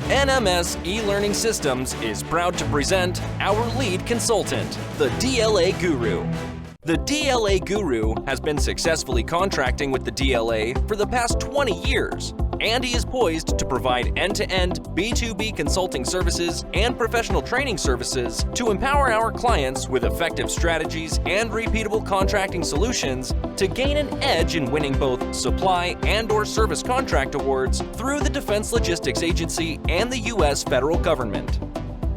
NMS eLearning Systems is proud to present our lead consultant, the DLA Guru. The DLA Guru has been successfully contracting with the DLA for the past 20 years, and he is poised to provide end-to-end B2B consulting services and professional training services to empower our clients with effective strategies and repeatable contracting solutions to gain an edge in winning both supply and/or service contract awards through the Defense Logistics Agency and the U.S. federal government.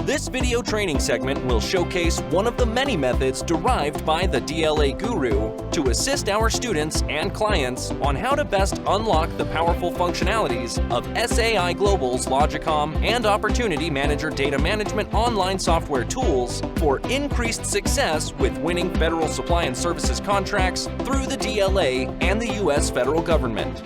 This video training segment will showcase one of the many methods derived by the DLA Guru to assist our students and clients on how to best unlock the powerful functionalities of Sai Global's Logicom and Opportunity Manager data management online software tools for increased success with winning federal supply and services contracts through the DLA and the U.S. federal government.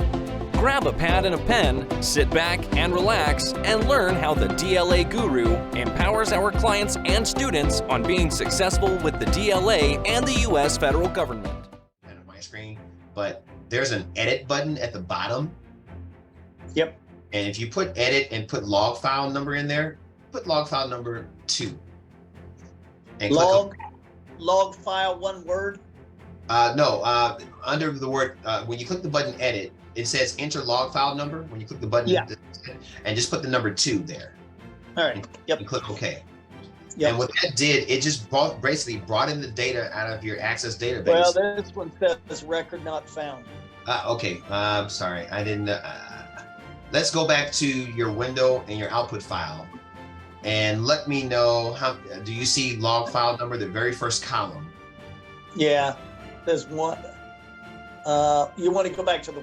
Grab a pad and a pen, sit back and relax, and learn how the DLA Guru empowers our clients and students on being successful with the DLA and the U.S. federal government. On my screen, but there's an edit button at the bottom. Yep. And if you put edit and put log file number in there, put log file number 2. And log file, one word? No, under the word, when you click the button edit, it says enter log file number. When you click the button, yeah, and just put the number 2 there. All right. Yep. And click OK. Yep. And what that did, it just basically brought in the data out of your Access database. Well, this one says record not found. Okay. Sorry, I didn't. Let's go back to your window and your output file, and let me know how. Do you see log file number, the very first column? Yeah, there's one. You want to go back to the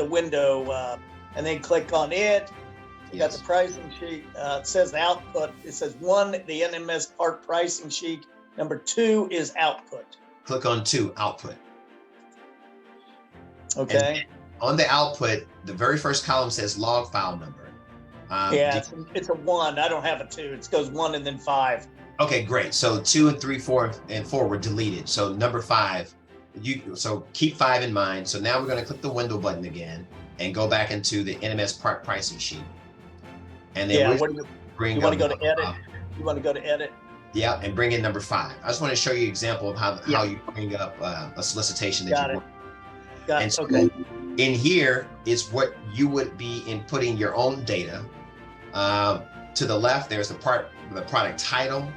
window, and then click on it. You got the pricing sheet. It says output. It says 1, the NMS part pricing sheet. Number 2 is output. Click on 2, output. Okay. On the output, the very first column says log file number. Yeah, it's a 1. I don't have a 2. It goes 1 and then 5. Okay, great. So 2 and 3, 4, and 4 were deleted. So number 5. So keep 5 in mind. So now we're going to click the window button again and go back into the NMS part pricing sheet. And then you want to go to edit. You want to go to edit. Yeah, and bring in number 5. I just want to show you an example of how you bring up a solicitation that Got you it. want. Got And it. so Okay. in here is what you would be inputting your own data. To the left, there's the product title,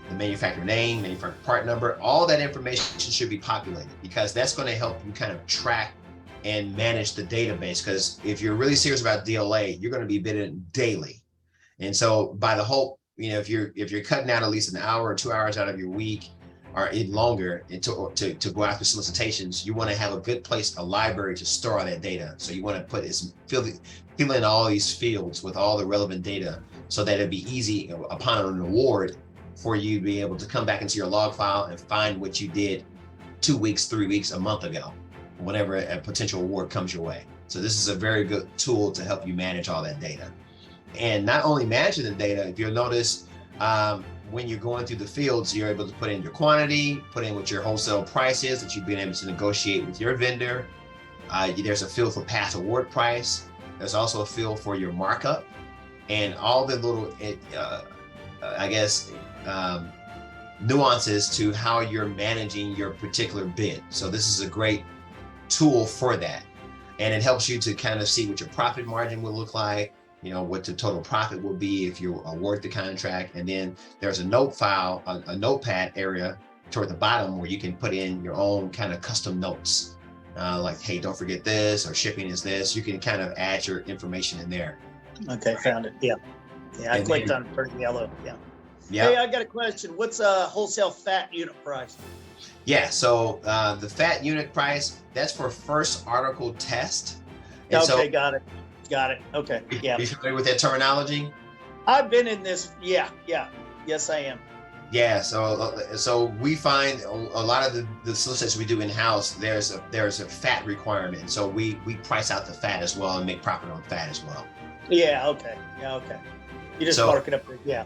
the manufacturer name, manufacturer part number. All that information should be populated because that's going to help you kind of track and manage the database. Because if you're really serious about DLA, you're going to be bidding daily. And so by the whole, if you're cutting out at least an hour or 2 hours out of your week or even longer to go after solicitations, you want to have a good place, a library to store all that data. So you want to fill in all these fields with all the relevant data so that it'd be easy upon an award for you to be able to come back into your log file and find what you did 2 weeks, 3 weeks, a month ago, whenever a potential award comes your way. So this is a very good tool to help you manage all that data. And not only managing the data, if you'll notice, when you're going through the fields, you're able to put in your quantity, put in what your wholesale price is that you've been able to negotiate with your vendor. There's a field for past award price. There's also a field for your markup and all the little, nuances to how you're managing your particular bid. So this is a great tool for that. And it helps you to kind of see what your profit margin will look like, what the total profit will be if you award the contract. And then there's a note file, a notepad area toward the bottom where you can put in your own kind of custom notes. Like, hey, don't forget this, or shipping is this. You can kind of add your information in there. Okay, found it. Yeah. Yeah, I clicked on it, turned yellow. Yeah. Yeah. Hey, I got a question. What's a wholesale fat unit price? Yeah, so the fat unit price, that's for first article test. And okay, got it. Got it. Okay. Yeah. Are you familiar with that terminology? I've been in this. Yeah. Yes, I am. Yeah, so we find a lot of the solicitations we do in-house, there's a fat requirement. So we price out the fat as well and make profit on fat as well. Yeah, okay. Yeah, okay. You just mark it up. Yeah.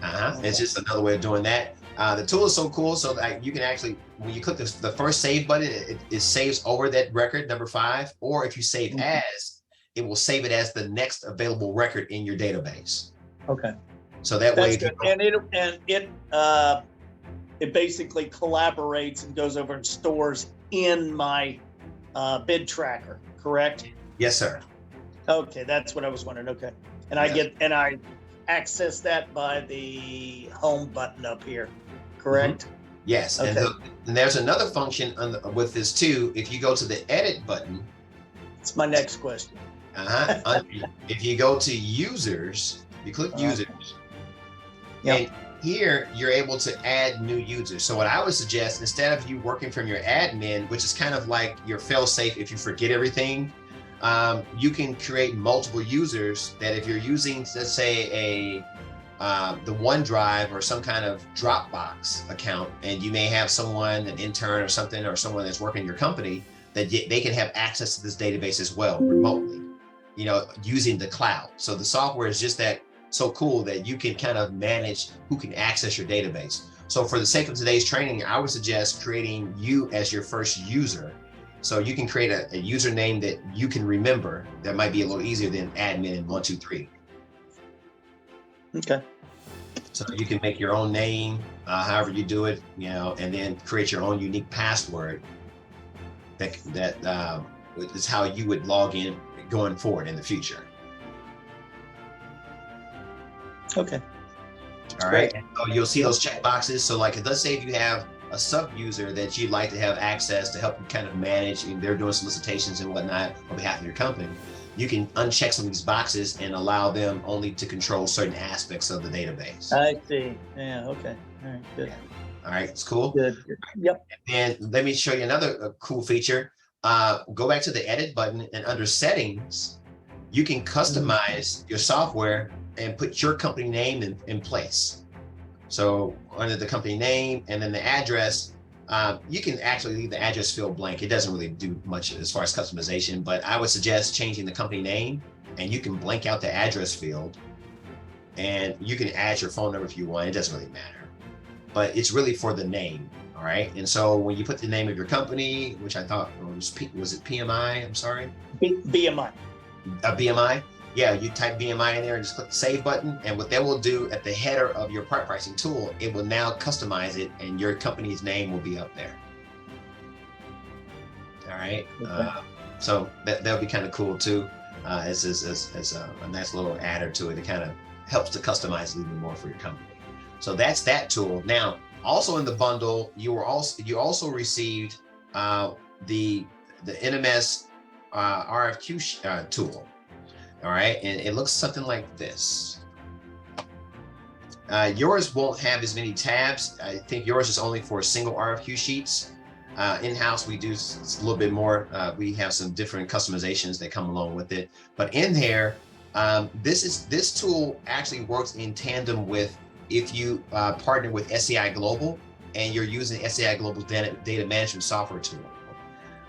Okay. It's just another way of doing that. The tool is so cool, so that you can actually, when you click the first save button, it saves over that record, number 5, or if you save as, it will save it as the next available record in your database. Okay. So that way, That's good. And it basically collaborates and goes over and stores in my bid tracker, correct? yes, sir. Okay, that's what I was wondering. Okay. And I access that by the home button up here, correct? Yes, Okay. and there's another function with this too. If you go to the edit button, It's my next question. if you go to users, you click users, Yep. and here you're able to add new users. So what I would suggest, instead of you working from your admin, which is kind of like your fail-safe if you forget everything, you can create multiple users that if you're using, let's say, the OneDrive or some kind of Dropbox account, and you may have someone, an intern or something, or someone that's working in your company, that they can have access to this database as well remotely, using the cloud. So the software is just so cool that you can kind of manage who can access your database. So for the sake of today's training, I would suggest creating you as your first user. So you can create a username that you can remember. That might be a little easier than admin and 123. Okay. So you can make your own name, however you do it, and then create your own unique password. That is how you would log in going forward in the future. Okay. All right. And so you'll see those check boxes. So like, let's say if you have a sub user that you'd like to have access to help you kind of manage, and they're doing solicitations and whatnot on behalf of your company, you can uncheck some of these boxes and allow them only to control certain aspects of the database. I see. Yeah. Okay. All right. Good. All right. It's cool. Good. Yep. And let me show you another cool feature. Go back to the edit button, and under settings, you can customize your software and put your company name in place. So under the company name and then the address, you can actually leave the address field blank. It doesn't really do much as far as customization, but I would suggest changing the company name, and you can blank out the address field, and you can add your phone number if you want. It doesn't really matter, but it's really for the name. All right. And so when you put the name of your company, which I thought was it PMI? I'm sorry. BMI. BMI. Yeah, you type BMI in there and just click the save button. And what that will do at the header of your part pricing tool, it will now customize it, and your company's name will be up there. All right. Okay. So that'll be kind of cool too. As a nice little adder to it. It kind of helps to customize a little bit more for your company. So that's that tool. Now, also in the bundle, you also received the NMS RFQ tool. All right, and it looks something like this. Yours won't have as many tabs. I think yours is only for single RFQ sheets. In-house, we do a little bit more. We have some different customizations that come along with it. But in there, this tool actually works in tandem with if you partner with SAI Global and you're using SAI Global's data management software tool.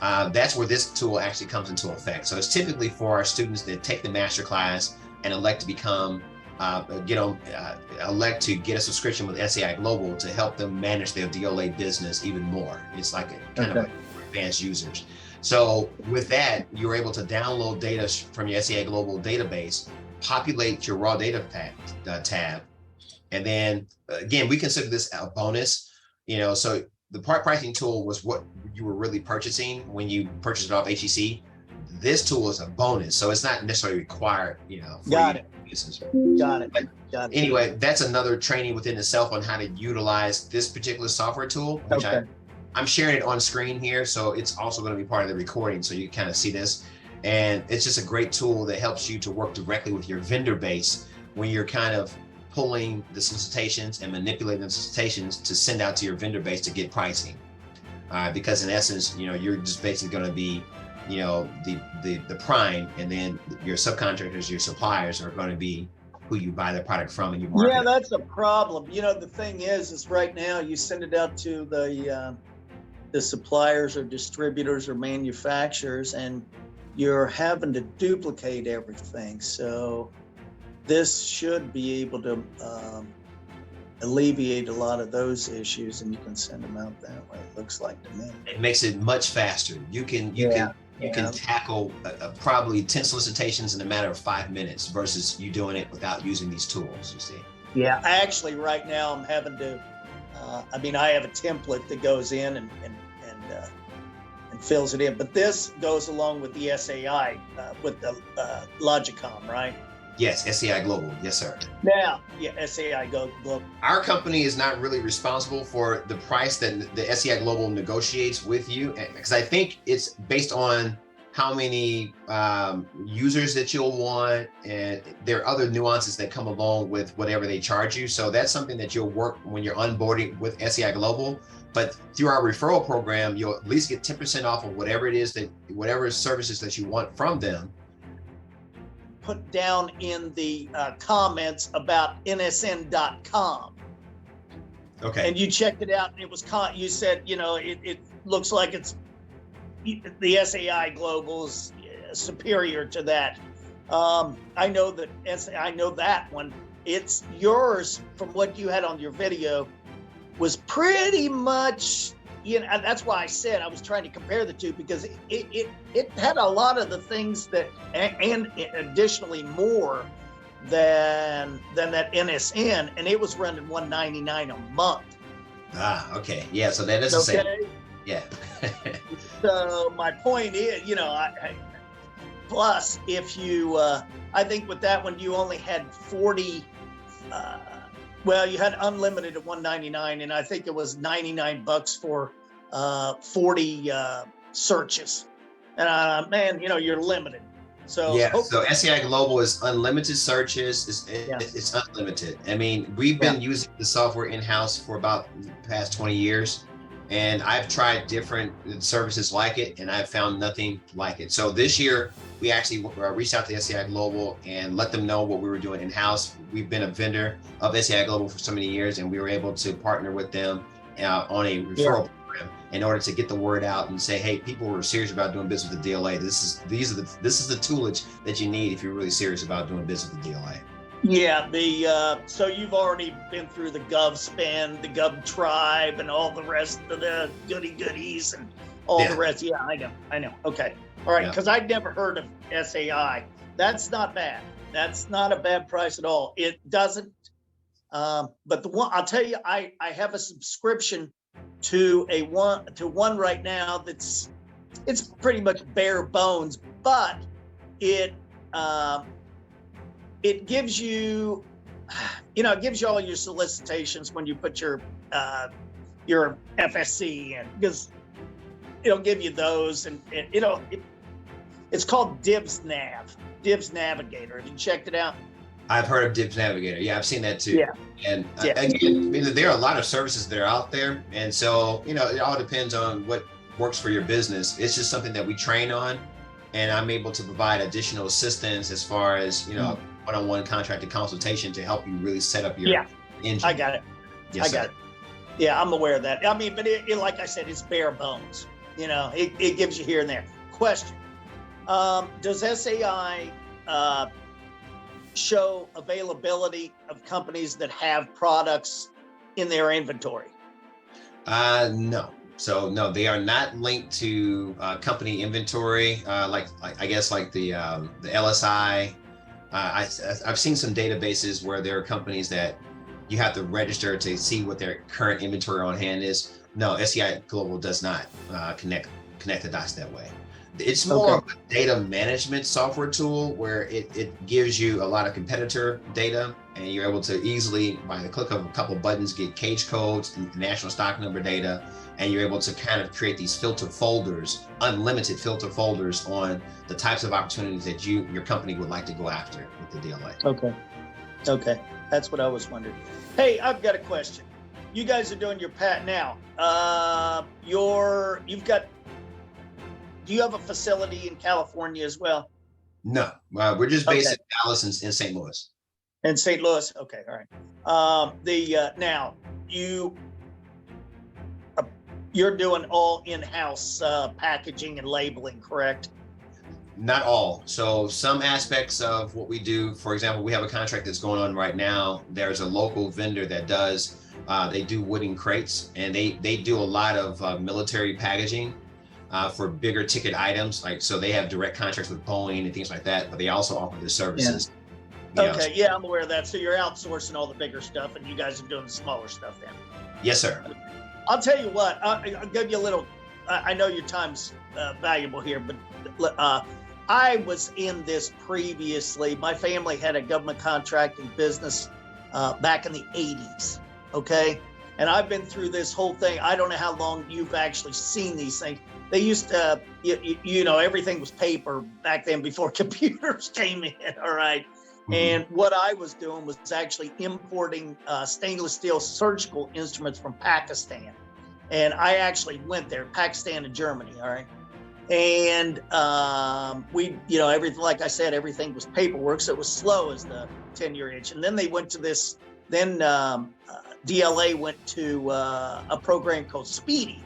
That's where this tool actually comes into effect. So it's typically for our students that take the MasterClass and elect to become, elect to get a subscription with SAI Global to help them manage their DLA business even more. It's like kind of like advanced users. So with that, you're able to download data from your SAI Global database, populate your raw data tab, and then again, we consider this a bonus. So the part pricing tool was what you were really purchasing when you purchased it off HEC. This tool is a bonus, so it's not necessarily required, for Got it. Got it. Got it. Anyway, that's another training within itself on how to utilize this particular software tool, which I'm sharing it on screen here, so it's also going to be part of the recording, so you kind of see this. And it's just a great tool that helps you to work directly with your vendor base when you're kind of pulling the solicitations and manipulating the solicitations to send out to your vendor base to get pricing. Because in essence, you're just basically going to be, the prime, and then your subcontractors, your suppliers are going to be who you buy the product from and you market. Yeah, that's a problem. The thing is right now you send it out to the suppliers or distributors or manufacturers, and you're having to duplicate everything. So this should be able to alleviate a lot of those issues, and you can send them out that way. It looks like to me. It makes it much faster. You can you can tackle probably 10 solicitations in a matter of 5 minutes versus you doing it without using these tools, you see. Yeah, actually right now I'm having to, I have a template that goes in and fills it in, but this goes along with the SAI, with the Logicom, right? Yes, SAI Global, yes sir. Now, yeah, SAI Global. Our company is not really responsible for the price that the SAI Global negotiates with you, because I think it's based on how many users that you'll want, and there are other nuances that come along with whatever they charge you. So that's something that you'll work when you're onboarding with SAI Global. But through our referral program, you'll at least get 10% off of whatever it is whatever services that you want from them. Put down in the comments about NSN.com. Okay. And you checked it out, and it was you said, it looks like it's the SAI Global is superior to that. I know that one. It's yours, from what you had on your video, was pretty much, that's why I said I was trying to compare the two, because it had a lot of the things that, and additionally more than that NSN, and it was running $199 a month. Ah, okay. Yeah, so that is the same. Yeah. So my point is, plus if you, I think with that one, you only had 40, you had unlimited at $199, and I think it was $99 for 40 searches. And man, you're limited. So yeah, so SAI Global is unlimited searches. It's unlimited. I mean, we've been using the software in-house for about the past 20 years, and I've tried different services like it, and I've found nothing like it. So this year, we actually reached out to SAI Global and let them know what we were doing in-house. We've been a vendor of SAI Global for so many years, and we were able to partner with them on a referral program in order to get the word out and say, hey, people who are serious about doing business with the DLA, this is the toolage that you need if you're really serious about doing business with the DLA. Yeah, so you've already been through the GovSpend, the GovTribe, and all the rest of the goodies and all the rest. Yeah, I know. Okay, all right, because I'd never heard of SAI. That's not bad. That's not a bad price at all. It doesn't. But the one I'll tell you, I have a subscription to one right now it's pretty much bare bones, but it gives you, it gives you all your solicitations when you put your FSC in, because it'll give you those, and it's called DIBBS Navigator. Have you checked it out? I've heard of DIBBS Navigator. Yeah, I've seen that too. Yeah. And again, there are a lot of services that are out there, and so it all depends on what works for your business. It's just something that we train on, and I'm able to provide additional assistance as far as one-on-one contracted consultation to help you really set up your engine. I got it. Yes, I got it. Yeah, I'm aware of that. I mean, but it like I said, it's bare bones. It gives you here and there. Question: does SAI show availability of companies that have products in their inventory? No. So no, they are not linked to company inventory, like I guess like the LSI. I've seen some databases where there are companies that you have to register to see what their current inventory on hand is. No, SAI Global does not connect the dots that way. It's more of a data management software tool where it gives you a lot of competitor data, and you're able to easily, by the click of a couple of buttons, get cage codes and national stock number data, and you're able to kind of create these filter folders, unlimited filter folders on the types of opportunities that your company would like to go after with the DLA. Okay, that's what I was wondering. Hey, I've got a question. You guys are doing your pat now. Do you have a facility in California as well? No, we're just based in Dallas and in St. Louis. In St. Louis, okay, all right. Now you're doing all in-house packaging and labeling, correct? Not all. So some aspects of what we do, for example, we have a contract that's going on right now. There's a local vendor that does, they do wooden crates, and they do a lot of military packaging. for bigger ticket items. Like, so they have direct contracts with Boeing and things like that, but they also offer the services. Okay, yeah, I'm aware of that. So you're outsourcing all the bigger stuff, and you guys are doing the smaller stuff then. Yes, sir. I'll tell you what. I'll give you a little. I know your time's valuable here, but I was in this previously. My family had a government contracting business back in the 80s. Okay, and I've been through this whole thing. I don't know how long you've actually seen these things. They used to, you know, everything was paper back then before computers came in. All right. And what I was doing was actually importing stainless steel surgical instruments from Pakistan. And I actually went there, Pakistan and Germany, all right? And we, you know, everything, like I said, everything was paperwork, so it was slow as the 10-year itch. And then they went to this, then DLA went to a program called Speedy.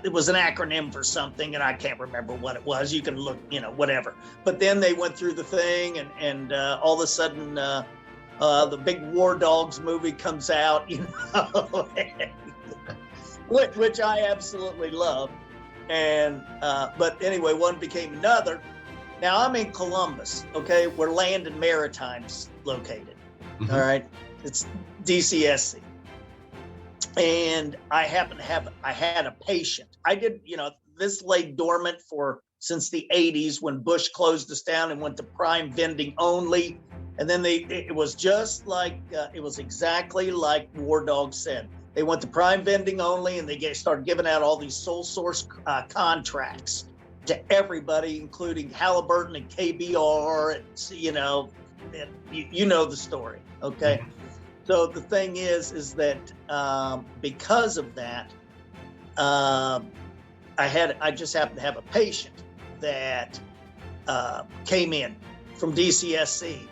It was an acronym for something, and I can't remember what it was. You can look, you know, whatever. But then they went through the thing, and all of a sudden, the big War Dogs movie comes out, you know, which I absolutely love. And but anyway, one became another. Now I'm in Columbus, okay, where Land and Maritime's located. All right, it's DCSC. And I had a patient. I did, you know, this lay dormant since the 80s when Bush closed us down and went to prime vending only. And then it was just like, it was exactly like War Dog said. They went to prime vending only, and they started giving out all these sole source contracts to everybody, including Halliburton and KBR, and, you know, and you know the story, okay? So the thing is that because of that, I just happened to have a patient that came in from DCSC,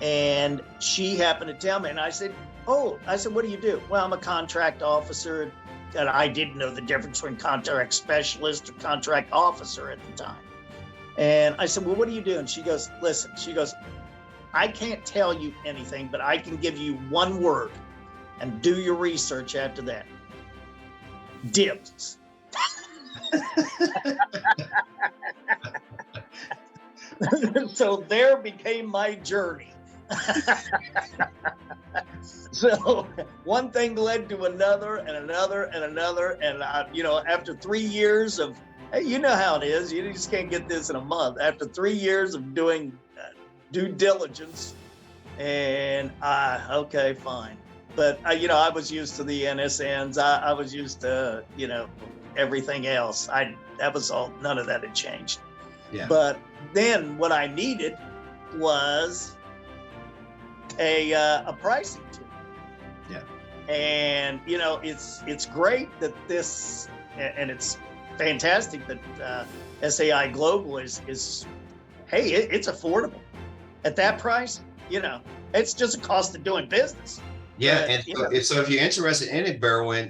and she happened to tell me, and I said, what do you do? Well, I'm a contract officer, and I didn't know the difference between contract specialist or contract officer at the time. And I said, well, what do you do? And she goes, listen, I can't tell you anything, but I can give you one word, and do your research after that. DIBBS. So there became my journey. So one thing led to another and another and another. And, you know, after 3 years of, hey, you know how it is. You just can't get this in a month. After 3 years of doing due diligence, and okay, fine. But you know, I was used to the NSNs. I was used to, you know, everything else. That was all. None of that had changed. Yeah. But then what I needed was a pricing tool. Yeah. And you know, it's great that this, and it's fantastic that Sai Global is hey, it's affordable. At that price, you know, it's just a cost of doing business. Yeah, But, so if you're interested in it, Berwin,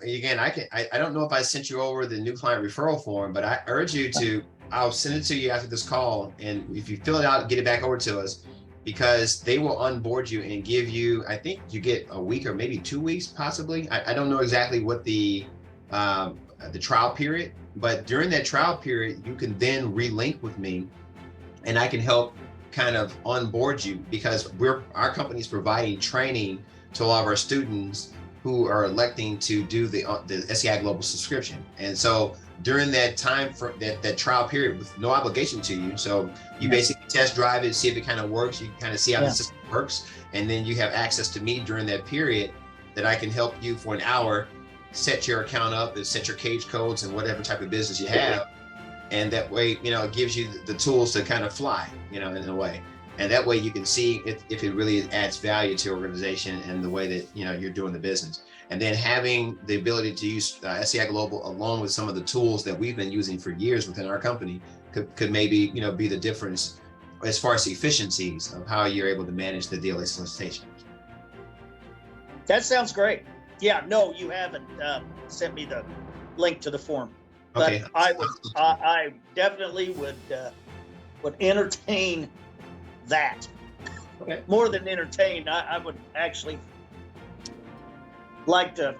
again, I don't know if I sent you over the new client referral form, but I urge you to. I'll send it to you after this call, and if you fill it out, get it back over to us, because they will onboard you and give you. I think you get a week or maybe 2 weeks, possibly. I don't know exactly what the trial period, but during that trial period, you can then relink with me, and I can help kind of onboard you, because our company is providing training to all of our students who are electing to do the SAI Global subscription. And so during that time for that trial period with no obligation to you, so you basically test drive it, see if it kind of works, you kind of see how the system works, and then you have access to me during that period that I can help you for an hour set your account up and set your cage codes and whatever type of business you have. And that way, you know, it gives you the tools to kind of fly, you know, in a way. And that way you can see if it really adds value to your organization and the way that, you know, you're doing the business. And then having the ability to use SAI Global along with some of the tools that we've been using for years within our company could maybe, you know, be the difference as far as the efficiencies of how you're able to manage the DLA solicitation. that sounds great. Yeah, no, you haven't sent me the link to the form. But Okay. I definitely would entertain that. Okay. More than entertain, I would actually like to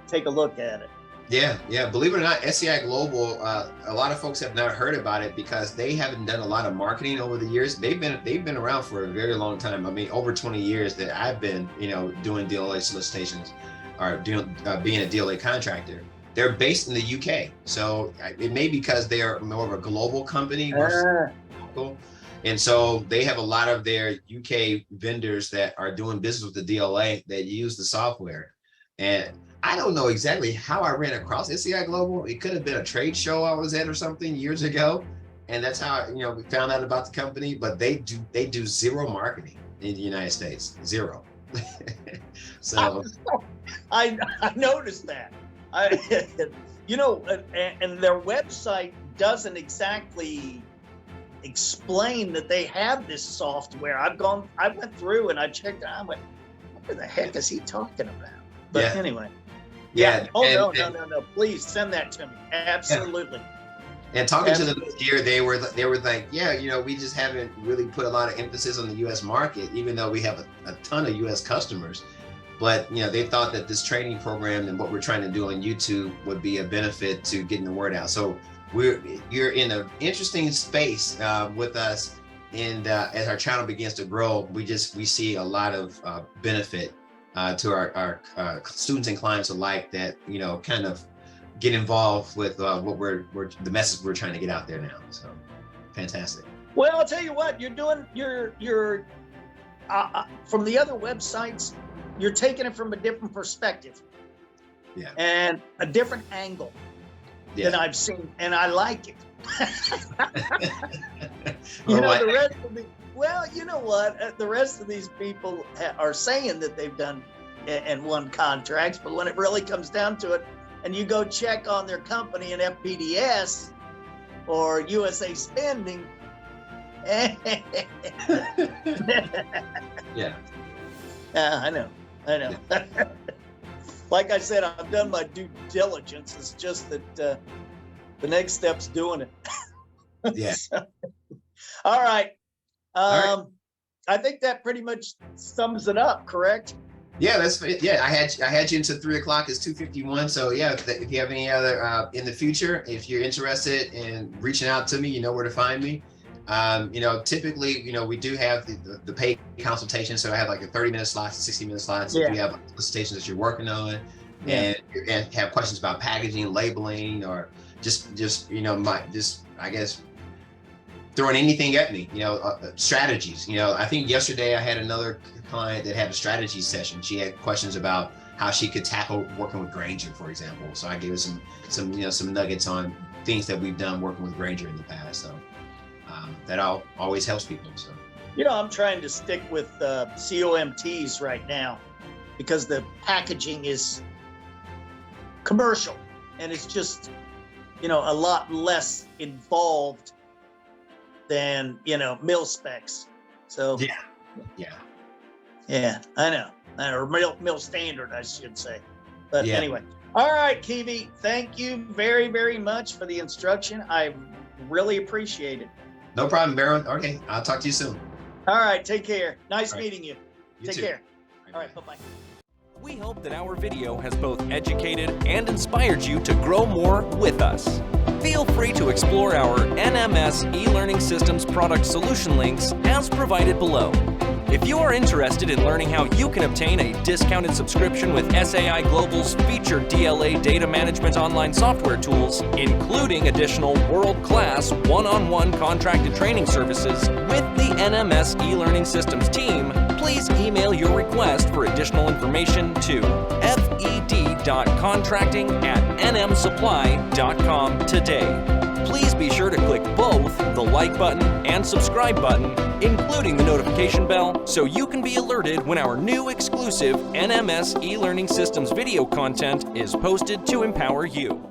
take a look at it. Yeah. Believe it or not, SAI Global, a lot of folks have not heard about it because they haven't done a lot of marketing over the years. They've been around for a very long time. I mean, over 20 years that I've been, doing DLA solicitations or being a DLA contractor. They're based in the UK, so it may be because they are more of a global company versus local. And so they have a lot of their UK vendors that are doing business with the DLA that use the software. And I don't know exactly how I ran across SAI Global. It could have been a trade show I was at or something years ago. And that's how, we found out about the company, but they do zero marketing in the United States, zero. So I noticed that. And their website doesn't exactly explain that they have this software. I went through and I checked out. I went, what the heck is he talking about? But anyway. Yeah. Oh, no. Please send that to me. Absolutely. Yeah. And talking to them this year, they were like, we just haven't really put a lot of emphasis on the U.S. market, even though we have a ton of U.S. customers. But, they thought that this training program and what we're trying to do on YouTube would be a benefit to getting the word out. So you're in an interesting space with us. And as our channel begins to grow, we see a lot of benefit to our students and clients alike that, kind of get involved with the message we're trying to get out there now. So fantastic. Well, I'll tell you what, you're doing, you're from the other websites, you're taking it from a different perspective. Yeah. And a different angle than I've seen. And I like it. The rest of the, well, you know what? The rest of these people are saying that they've done and won contracts, but when it really comes down to it, and you go check on their company in FPDS or USA Spending, yeah. I know. Like I said, I've done my due diligence. It's just that the next step's doing it. Yeah. So, all right. I think that pretty much sums it up, correct? Yeah, I had you into 3 o'clock. It's 2:51. So yeah, if you have any other in the future, if you're interested in reaching out to me, you know where to find me. Typically, we do have the paid consultation. So I have like a 30-minute slots, 60-minute slots. If you have solicitations that you're working on and have questions about packaging, labeling, or just I guess throwing anything at me, strategies. I think yesterday I had another client that had a strategy session. She had questions about how she could tackle working with Grainger, for example. So I gave her some nuggets on things that we've done working with Grainger in the past. So that always helps people. So I'm trying to stick with COMTs right now because the packaging is commercial and it's just a lot less involved than mil specs. So yeah, I know, or mil standard, I should say. But anyway, all right, Kiwi, thank you very, very much for the instruction. I really appreciate it. No problem, Baron. Okay, I'll talk to you soon. All right, take care. Nice meeting you. Take care. All right, bye-bye. We hope that our video has both educated and inspired you to grow more with us. Feel free to explore our NMS e-learning systems product solution links as provided below. If you are interested in learning how you can obtain a discounted subscription with SAI Global's featured DLA data management online software tools, including additional world-class one-on-one contracted training services with the NMS e-learning systems team, please email your request for additional information to fed.contracting@nmsupply.com today. Please be sure to click both the like button and subscribe button, including the notification bell, so you can be alerted when our new exclusive NMS e-learning systems video content is posted to empower you.